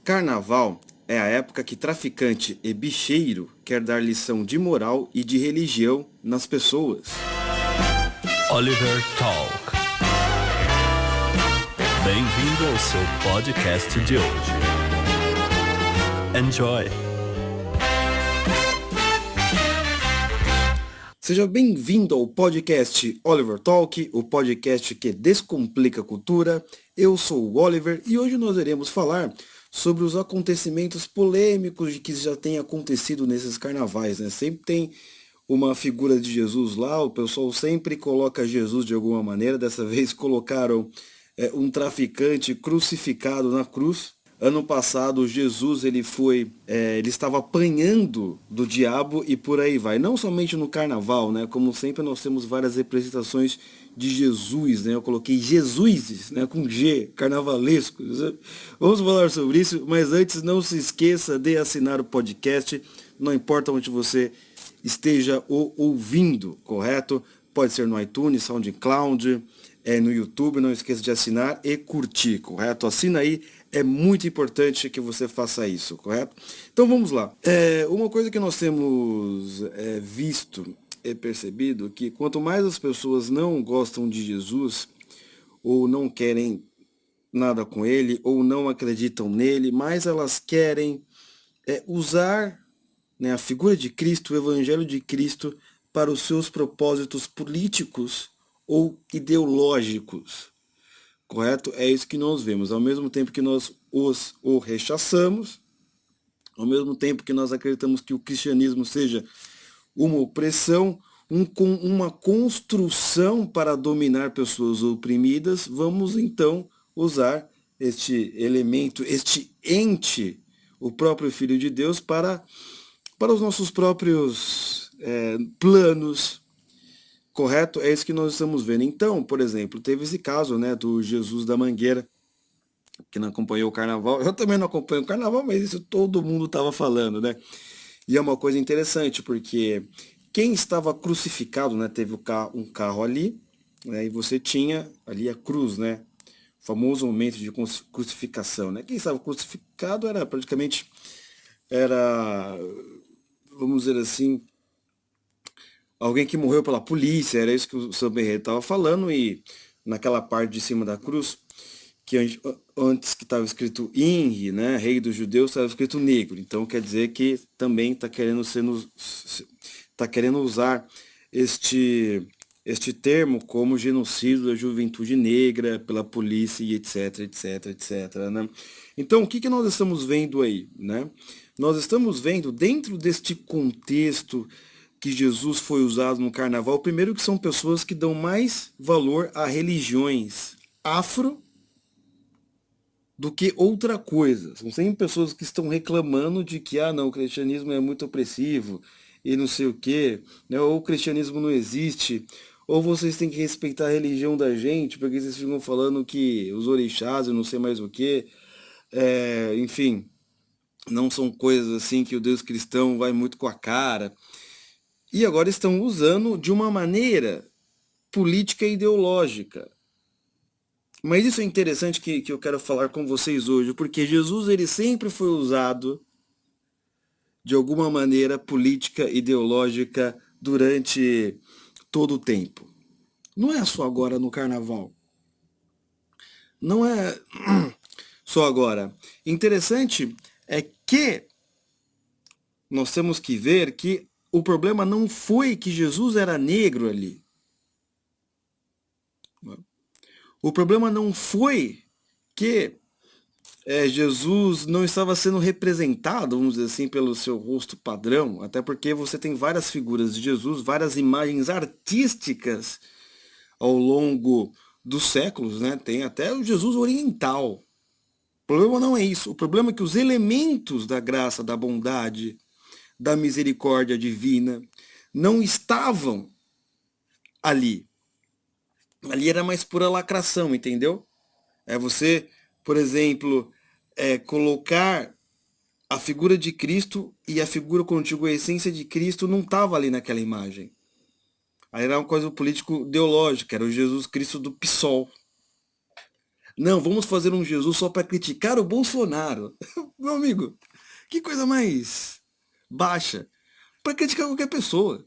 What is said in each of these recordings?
Carnaval é a época que traficante e bicheiro quer dar lição de moral e de religião nas pessoas. Oliver Talk. Bem-vindo ao seu podcast de hoje. Enjoy! Seja bem-vindo ao podcast Oliver Talk, o podcast que descomplica a cultura. Eu sou o Oliver e hoje nós iremos falar sobre os acontecimentos polêmicos de que já tem acontecido nesses carnavais, né? Sempre tem uma figura de Jesus lá, o pessoal sempre coloca Jesus de alguma maneira. Dessa vez colocaram um traficante crucificado na cruz. Ano passado Jesus ele estava apanhando do diabo e por aí vai. Não somente no carnaval, né? Como sempre nós temos várias representações de Jesus, né? Eu coloquei Jesuses, né? Com G, carnavalescos. Vamos falar sobre isso, mas antes não se esqueça de assinar o podcast. Não importa onde você esteja ouvindo, correto? Pode ser no iTunes, SoundCloud, no YouTube. Não esqueça de assinar e curtir, correto? Assina aí. É muito importante que você faça isso, correto? Então vamos lá. Uma coisa que nós temos visto e percebido que quanto mais as pessoas não gostam de Jesus, ou não querem nada com ele, ou não acreditam nele, mais elas querem usar, né, a figura de Cristo, o Evangelho de Cristo, para os seus propósitos políticos ou ideológicos. Correto? É isso que nós vemos. Ao mesmo tempo que nós o rechaçamos, ao mesmo tempo que nós acreditamos que o cristianismo seja uma opressão, uma construção para dominar pessoas oprimidas, vamos então usar este elemento, este ente, o próprio Filho de Deus, para os nossos próprios planos. Correto? É isso que nós estamos vendo. Então, por exemplo, teve esse caso, né, do Jesus da Mangueira, que não acompanhou o carnaval. Eu também não acompanho o carnaval, mas isso todo mundo estava falando, né? E é uma coisa interessante, porque quem estava crucificado, né, teve um carro ali, né, e você tinha ali a cruz, né? O famoso momento de crucificação, né? Quem estava crucificado era praticamente, vamos dizer assim, alguém que morreu pela polícia, era isso que o São Berreto estava falando, e naquela parte de cima da cruz, que antes que estava escrito INRI, né, Rei dos Judeus, estava escrito negro. Então quer dizer que também está querendo usar este termo como genocídio da juventude negra pela polícia e etc, etc, etc, né? Então o que nós estamos vendo aí, né? Nós estamos vendo dentro deste contexto que Jesus foi usado no carnaval, primeiro que são pessoas que dão mais valor a religiões afro do que outra coisa. São sempre pessoas que estão reclamando de que, não, o cristianismo é muito opressivo e não sei o quê, né? Ou o cristianismo não existe, ou vocês têm que respeitar a religião da gente, porque vocês ficam falando que os orixás e não sei mais o quê, enfim, não são coisas assim que o Deus cristão vai muito com a cara. E agora estão usando de uma maneira política e ideológica. Mas isso é interessante que eu quero falar com vocês hoje, porque Jesus ele sempre foi usado de alguma maneira política, ideológica durante todo o tempo. Não é só agora no carnaval. Não é só agora. Interessante é que nós temos que ver que o problema não foi que Jesus era negro ali. O problema não foi que Jesus não estava sendo representado, vamos dizer assim, pelo seu rosto padrão, até porque você tem várias figuras de Jesus, várias imagens artísticas ao longo dos séculos, né? Tem até o Jesus oriental. O problema não é isso. O problema é que os elementos da graça, da bondade, da misericórdia divina não estavam ali. Ali era mais pura lacração, entendeu? É você, por exemplo, colocar a figura de Cristo e a figura contigo, a essência de Cristo, não estava ali naquela imagem. Aí era uma coisa político-ideológica, era o Jesus Cristo do PSOL. Não, vamos fazer um Jesus só para criticar o Bolsonaro. Meu amigo, que coisa mais baixa. Para criticar qualquer pessoa.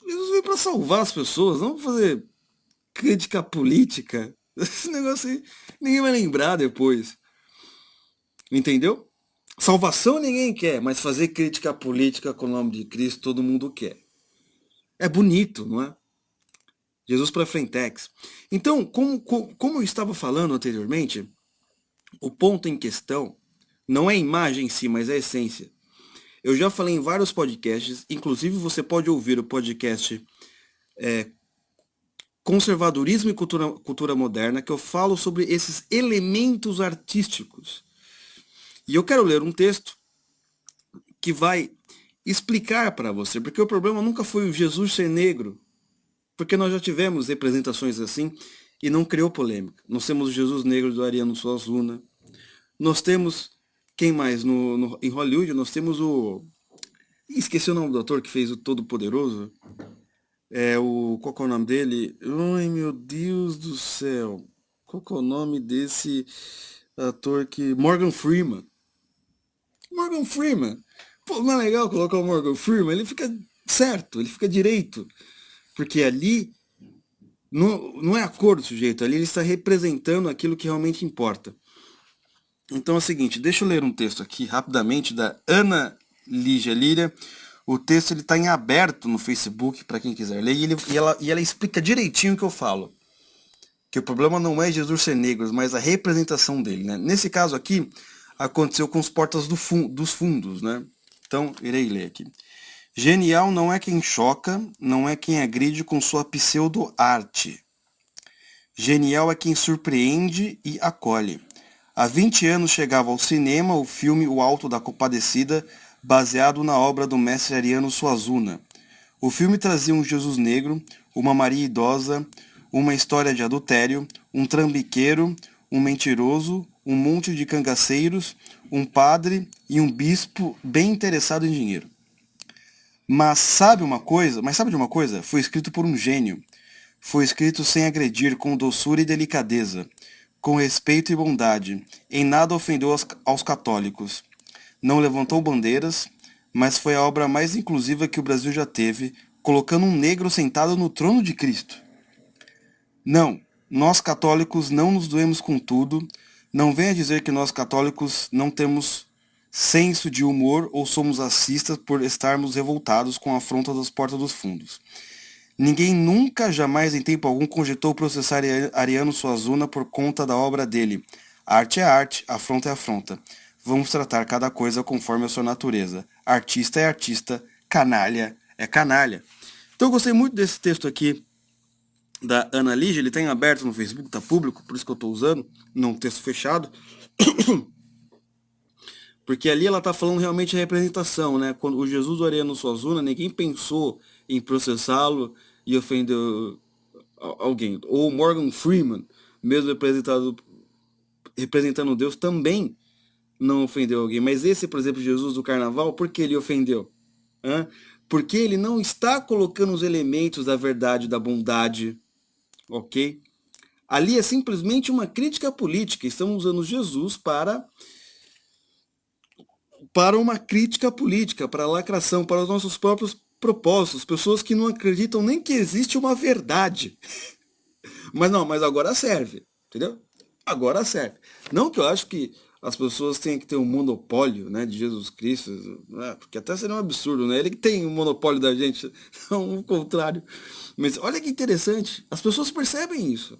Jesus veio para salvar as pessoas, não fazer crítica política. Esse negócio aí, ninguém vai lembrar depois. Entendeu? Salvação ninguém quer, mas fazer crítica política com o nome de Cristo todo mundo quer. É bonito, não é? Jesus para frentex. Então, como eu estava falando anteriormente, o ponto em questão não é a imagem em si, mas é a essência. Eu já falei em vários podcasts, inclusive você pode ouvir o podcast Conservadorismo e Cultura Moderna, que eu falo sobre esses elementos artísticos. E eu quero ler um texto que vai explicar para você, porque o problema nunca foi o Jesus ser negro, porque nós já tivemos representações assim e não criou polêmica. Nós temos o Jesus negro do Ariano Suassuna, nós temos, quem mais? Em Hollywood nós temos o... Esqueci o nome do ator que fez o Todo-Poderoso. Qual que é o nome dele? Ai, meu Deus do céu. Qual que é o nome desse ator que... Morgan Freeman. Morgan Freeman. Pô, não é legal colocar o Morgan Freeman? Ele fica certo, ele fica direito. Porque ali não é a cor do sujeito, ali ele está representando aquilo que realmente importa. Então é o seguinte, deixa eu ler um texto aqui rapidamente da Ana Lígia Líria. O texto ele está em aberto no Facebook para quem quiser ler e ela explica direitinho o que eu falo. Que o problema não é Jesus ser negro, mas a representação dele. Né? Nesse caso aqui, aconteceu com os portas dos fundos. Né? Então, irei ler aqui. Genial não é quem choca, não é quem agride com sua pseudo-arte. Genial é quem surpreende e acolhe. Há 20 anos chegava ao cinema o filme O Alto da Compadecida, baseado na obra do mestre Ariano Suassuna. O filme trazia um Jesus negro, uma Maria idosa, uma história de adultério, um trambiqueiro, um mentiroso, um monte de cangaceiros, um padre e um bispo bem interessado em dinheiro. Mas sabe de uma coisa? Foi escrito por um gênio. Foi escrito sem agredir, com doçura e delicadeza, com respeito e bondade. Em nada ofendeu aos católicos. Não levantou bandeiras, mas foi a obra mais inclusiva que o Brasil já teve, colocando um negro sentado no trono de Cristo. Não, nós católicos não nos doemos com tudo. Não venha dizer que nós católicos não temos senso de humor ou somos racistas por estarmos revoltados com a afronta das portas dos fundos. Ninguém nunca, jamais, em tempo algum, cogitou processar Ariano Suassuna por conta da obra dele. Arte é arte, afronta é afronta. Vamos tratar cada coisa conforme a sua natureza. Artista é artista, canalha é canalha. Então eu gostei muito desse texto aqui da Ana Lígia, ele está em aberto no Facebook, está público, por isso que eu estou usando, não um texto fechado. Porque ali ela está falando realmente de representação, né? Quando o Jesus do Ariano Suassuna, ninguém pensou em processá-lo e ofender alguém. Ou Morgan Freeman, mesmo representando Deus, também não ofendeu alguém. Mas esse, por exemplo, Jesus do Carnaval, por que ele ofendeu? Porque ele não está colocando os elementos da verdade, da bondade, ok? Ali é simplesmente uma crítica política. Estamos usando Jesus para uma crítica política, para a lacração, para os nossos próprios propósitos, pessoas que não acreditam nem que existe uma verdade. Mas agora serve, entendeu? Agora serve. Não que eu acho que as pessoas tenham que ter um monopólio, né, de Jesus Cristo, né, porque até seria um absurdo, né? Ele que tem o monopólio da gente, não o contrário. Mas olha que interessante, as pessoas percebem isso.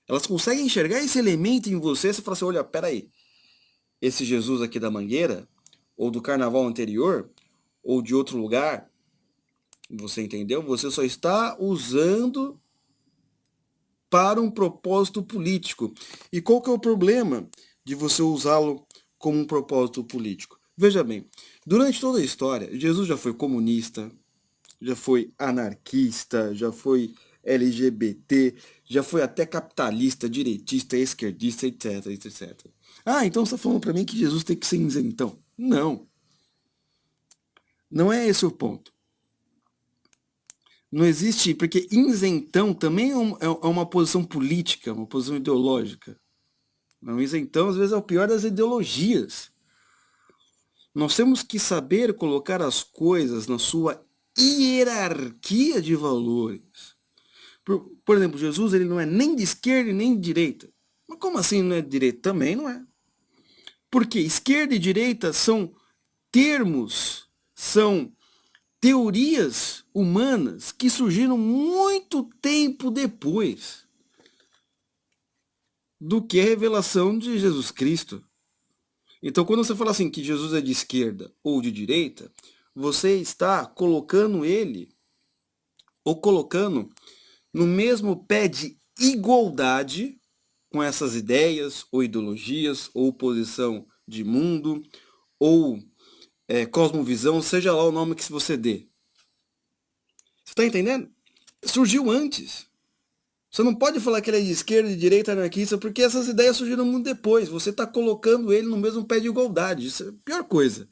Elas conseguem enxergar esse elemento em você, você fala assim, olha, peraí, esse Jesus aqui da Mangueira, ou do carnaval anterior, ou de outro lugar, você entendeu? Você só está usando para um propósito político. E qual que é o problema de você usá-lo como um propósito político? Veja bem, durante toda a história, Jesus já foi comunista, já foi anarquista, já foi LGBT, já foi até capitalista, direitista, esquerdista, etc, etc. Ah, então você está falando para mim que Jesus tem que ser isentão. Não. Não é esse o ponto. Não existe, porque isentão também é uma posição política, uma posição ideológica. Não, isentão às vezes é o pior das ideologias. Nós temos que saber colocar as coisas na sua hierarquia de valores. Por exemplo, Jesus ele não é nem de esquerda e nem de direita. Mas como assim não é de direita? Também não é. Porque esquerda e direita são termos, são teorias humanas que surgiram muito tempo depois do que a revelação de Jesus Cristo. Então, quando você fala assim que Jesus é de esquerda ou de direita, você está colocando ele ou colocando no mesmo pé de igualdade com essas ideias ou ideologias ou posição de mundo ou cosmovisão, seja lá o nome que você dê. Você está entendendo? Surgiu antes. Você não pode falar que ele é de esquerda e de direita anarquista, porque essas ideias surgiram muito depois. Você está colocando ele no mesmo pé de igualdade. Isso é a pior coisa.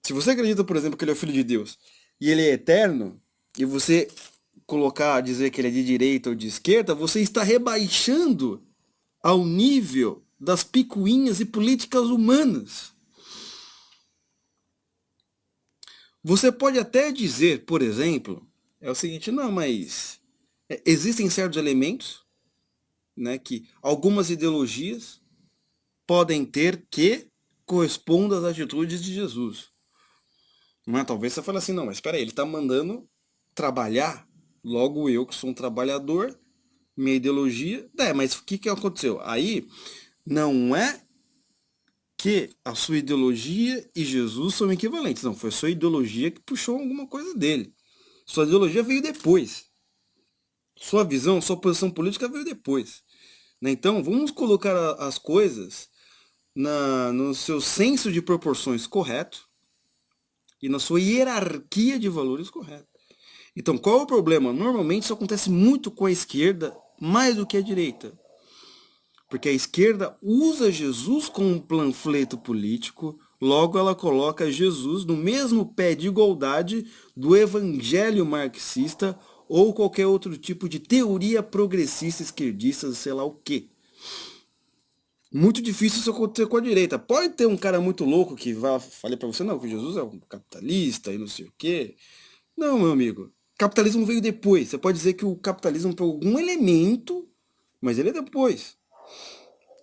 Se você acredita, por exemplo, que ele é o Filho de Deus e ele é eterno, e você colocar, dizer que ele é de direita ou de esquerda, você está rebaixando ao nível das picuinhas e políticas humanas. Você pode até dizer, por exemplo, é o seguinte, não, mas existem certos elementos, né, que algumas ideologias podem ter que correspondam às atitudes de Jesus. Mas talvez você fale assim, não, mas espera aí, ele está mandando trabalhar, logo eu que sou um trabalhador, minha ideologia, mas o que aconteceu? Aí não é que a sua ideologia e Jesus são equivalentes, não, foi a sua ideologia que puxou alguma coisa dele. Sua ideologia veio depois. Sua visão, sua posição política veio depois. Né? Então, vamos colocar as coisas no seu senso de proporções correto e na sua hierarquia de valores correta. Então, qual é o problema? Normalmente isso acontece muito com a esquerda, mais do que a direita. Porque a esquerda usa Jesus como um panfleto político, logo ela coloca Jesus no mesmo pé de igualdade do evangelho marxista ou qualquer outro tipo de teoria progressista, esquerdista, sei lá o quê. Muito difícil isso acontecer com a direita. Pode ter um cara muito louco que fale para você, não, que Jesus é um capitalista e não sei o quê. Não, meu amigo. Capitalismo veio depois. Você pode dizer que o capitalismo tem algum elemento, mas ele é depois.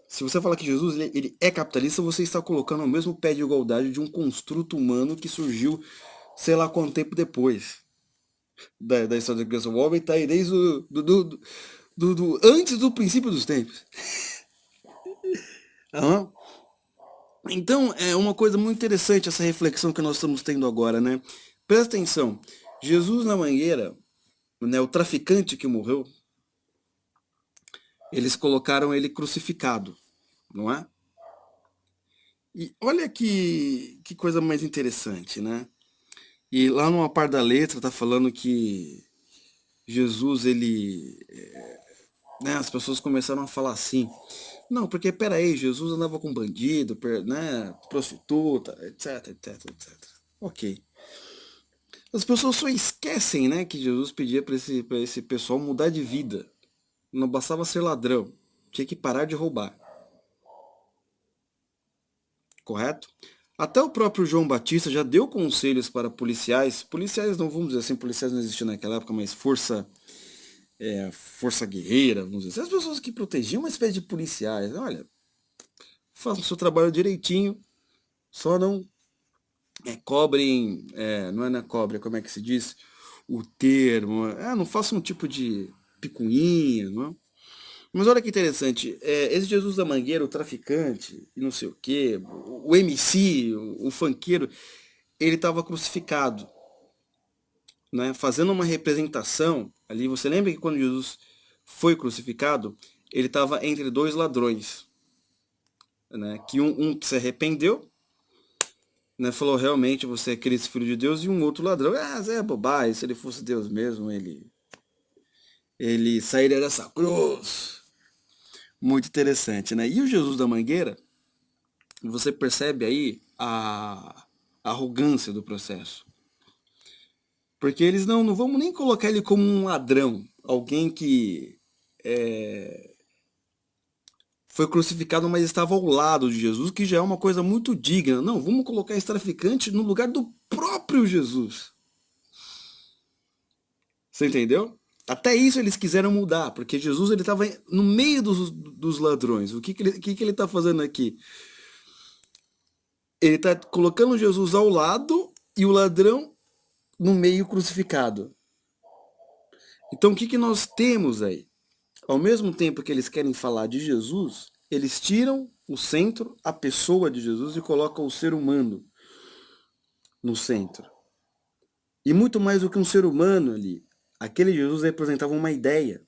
Se você falar que Jesus ele é capitalista, você está colocando o mesmo pé de igualdade de um construto humano que surgiu sei lá quanto tempo depois da história da criação. O homem está aí desde antes do princípio dos tempos. Uhum. Então, é uma coisa muito interessante essa reflexão que nós estamos tendo agora, né? Presta atenção. Jesus na mangueira, né, o traficante que morreu, eles colocaram ele crucificado, não é? E olha que coisa mais interessante, né? E lá numa parte da letra tá falando que Jesus, ele... né, as pessoas começaram a falar assim, não, porque peraí, Jesus andava com bandido, né, prostituta, etc, etc, etc. Ok. As pessoas só esquecem, né, que Jesus pedia para esse pessoal mudar de vida. Não bastava ser ladrão, tinha que parar de roubar. Correto? Até o próprio João Batista já deu conselhos para policiais não vamos dizer assim, policiais não existiam naquela época, mas força guerreira, vamos dizer assim, as pessoas que protegiam uma espécie de policiais, olha, façam o seu trabalho direitinho, só não cobrem, não é na cobra, como é que se diz? O termo, não façam um tipo de picuinha, não é? Mas olha que interessante, esse Jesus da Mangueira, o traficante, e não sei o quê, o MC, o funkeiro, ele estava crucificado, né, fazendo uma representação ali. Você lembra que quando Jesus foi crucificado, ele estava entre dois ladrões, né, que um que se arrependeu, né, falou realmente você é Cristo, Filho de Deus, e um outro ladrão, é bobagem, se ele fosse Deus mesmo, ele sairia dessa cruz. Muito interessante, né? E o Jesus da Mangueira, você percebe aí a arrogância do processo. Porque eles não vamos nem colocar ele como um ladrão, alguém que foi crucificado, mas estava ao lado de Jesus, que já é uma coisa muito digna. Não, vamos colocar esse traficante no lugar do próprio Jesus. Você entendeu? Até isso eles quiseram mudar, porque Jesus ele estava no meio dos ladrões. O que ele está fazendo aqui? Ele está colocando Jesus ao lado e o ladrão no meio crucificado. Então o que nós temos aí? Ao mesmo tempo que eles querem falar de Jesus, eles tiram o centro, a pessoa de Jesus, e colocam o ser humano no centro. E muito mais do que um ser humano ali, aquele Jesus representava uma ideia.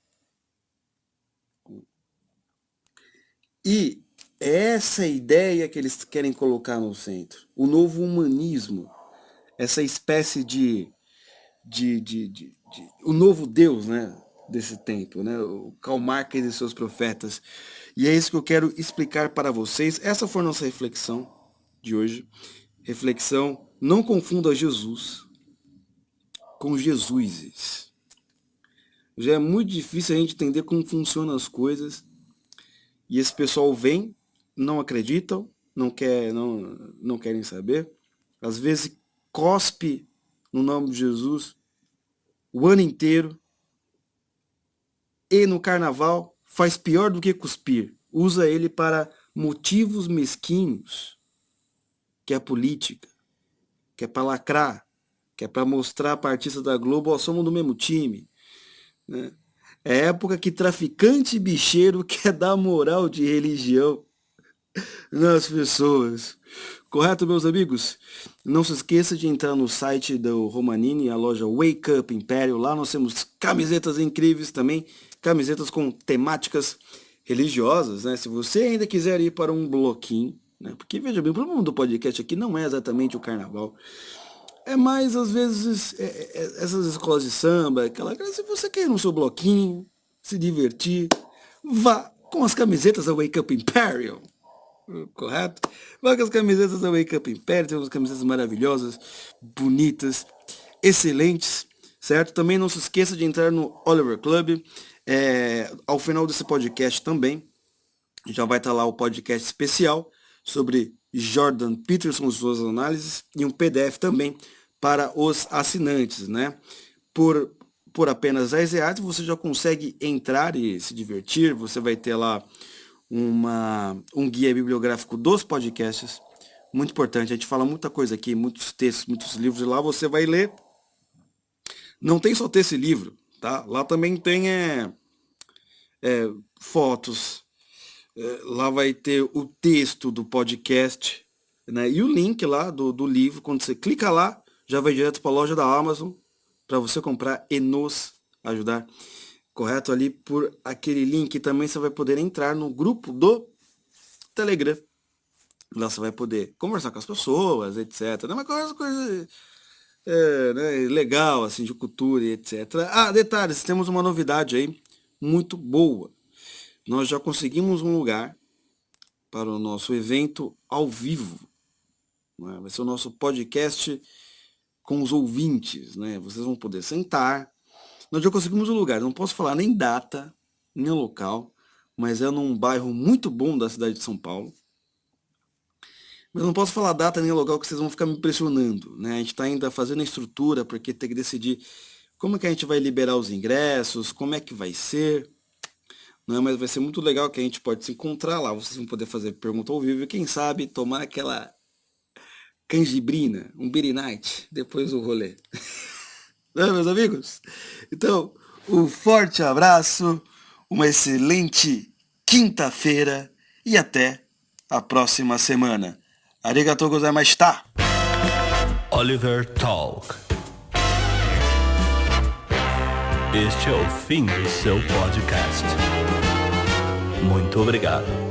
E é essa ideia que eles querem colocar no centro. O novo humanismo. Essa espécie o novo Deus, né? Desse tempo, né? O Karl Marx e seus profetas. E é isso que eu quero explicar para vocês. Essa foi a nossa reflexão de hoje. Reflexão, não confunda Jesus com Jesuses. Já é muito difícil a gente entender como funcionam as coisas. E esse pessoal vem, não acreditam, não querem saber. Às vezes cospe no nome de Jesus o ano inteiro. E no carnaval faz pior do que cuspir. Usa ele para motivos mesquinhos, que é a política, que é para lacrar, que é para mostrar a artista da Globo, ó, somos do mesmo time. Né? É época que traficante e bicheiro quer dar moral de religião nas pessoas. Correto, meus amigos? Não se esqueça de entrar no site do Romanini, a loja Wake Up Império. Lá nós temos camisetas incríveis também, camisetas com temáticas religiosas, né? Se você ainda quiser ir para um bloquinho, né? Porque veja bem, o problema do podcast aqui não é exatamente o carnaval. É mais, às vezes, essas escolas de samba, se você quer ir no seu bloquinho, se divertir, vá com as camisetas da Wake Up Imperial. Correto? Vá com as camisetas da Wake Up Imperial, tem umas camisetas maravilhosas, bonitas, excelentes, certo? Também não se esqueça de entrar no Oliver Club. Ao final desse podcast também, já vai estar lá o podcast especial sobre Jordan Peterson, suas análises, e um PDF também para os assinantes, né? Por apenas R$10 você já consegue entrar e se divertir. Você vai ter lá um guia bibliográfico dos podcasts, muito importante. A gente fala muita coisa aqui, muitos textos, muitos livros, e lá você vai ler. Não tem só texto e livro, tá? Lá também tem fotos, lá vai ter o texto do podcast, né? E o link lá do livro. Quando você clica lá, já vai direto para a loja da Amazon para você comprar e nos ajudar. Correto? Ali por aquele link também você vai poder entrar no grupo do Telegram. Lá você vai poder conversar com as pessoas, etc. Não é uma coisa né, legal, assim, de cultura e etc. Detalhes, temos uma novidade aí muito boa. Nós já conseguimos um lugar para o nosso evento ao vivo. Né? Vai ser o nosso podcast com os ouvintes, né? Vocês vão poder sentar. Nós já conseguimos um lugar. Não posso falar nem data, nem local, mas é num bairro muito bom da cidade de São Paulo. Mas não posso falar data nem local, que vocês vão ficar me impressionando, né? A gente está ainda fazendo a estrutura, porque tem que decidir como é que a gente vai liberar os ingressos, como é que vai ser. Não, mas vai ser muito legal que a gente pode se encontrar lá. Vocês vão poder fazer pergunta ao vivo e quem sabe tomar aquela canjibrina, um beer night, depois do rolê. Não, meus amigos? Então, um forte abraço, uma excelente quinta-feira e até a próxima semana. Arigatou gozaimashita! Oliver Talk. Este é o fim do seu podcast. Muito obrigado.